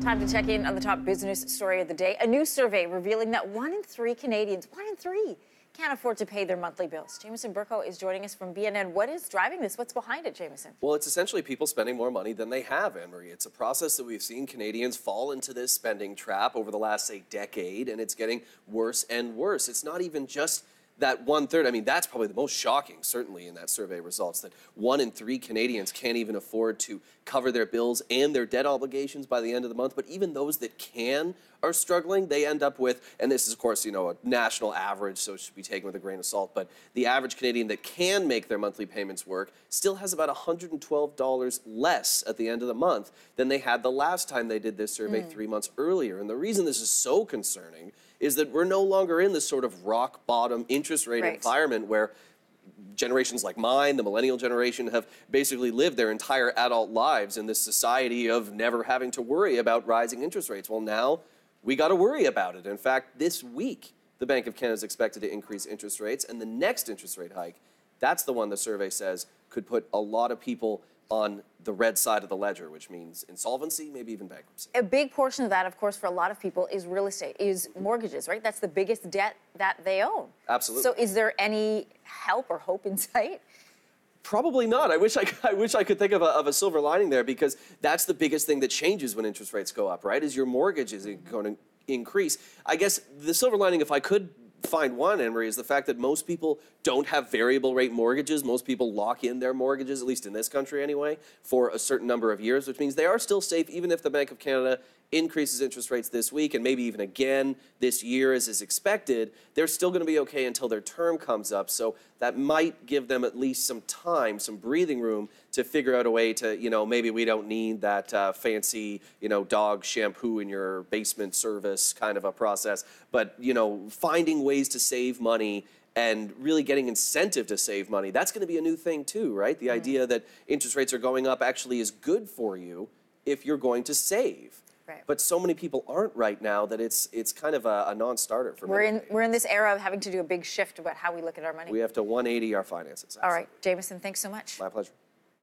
Time to check in on the top business story of the day. A new survey revealing that 1 in 3 Canadians, 1 in 3, can't afford to pay their monthly bills. Jameson Berkow is joining us from BNN. What is driving this? What's behind it, Jameson? Well, it's essentially people spending more money than they have, Anne-Marie. It's a process that we've seen Canadians fall into this spending trap over the last, say, decade, and it's getting worse and worse. It's not even just that 1/3. I mean, that's probably the most shocking, certainly, in that survey results, that 1 in 3 Canadians can't even afford to cover their bills and their debt obligations by the end of the month. But even those that can are struggling. They end up with, and this is, of course, a national average, so it should be taken with a grain of salt, but the average Canadian that can make their monthly payments work still has about $112 less at the end of the month than they had the last time they did this survey 3 months earlier. And the reason this is so concerning is that we're no longer in this sort of rock bottom interest rate environment where generations like mine, the millennial generation, have basically lived their entire adult lives in this society of never having to worry about rising interest rates. Well, now we got to worry about it. In fact, this week, the Bank of Canada is expected to increase interest rates, and the next interest rate hike, that's the one the survey says could put a lot of people on the red side of the ledger, which means insolvency, maybe even bankruptcy. A big portion of that, of course, for a lot of people is real estate, is mortgages, right? That's the biggest debt that they own. Absolutely. So is there any help or hope in sight? Probably not. I wish I could think of a silver lining there, because that's the biggest thing that changes when interest rates go up, right? Is your mortgage is going to increase. I guess the silver lining, if I could find one, Anne-Marie, is the fact that most people don't have variable rate mortgages. Most people lock in their mortgages, at least in this country anyway, for a certain number of years, which means they are still safe even if the Bank of Canada increases interest rates this week and maybe even again this year as is expected. They're still going to be okay until their term comes up. So that might give them at least some time, some breathing room to figure out a way to, maybe we don't need that fancy, dog shampoo in your basement service kind of a process, but, finding ways to save money and really getting incentive to save money. That's going to be a new thing too, right? The idea that interest rates are going up actually is good for you if you're going to save. Right. But so many people aren't right now that it's kind of a non-starter for me. We're in this era of having to do a big shift about how we look at our money. We have to 180 our finances. All right, Jameson, thanks so much. My pleasure.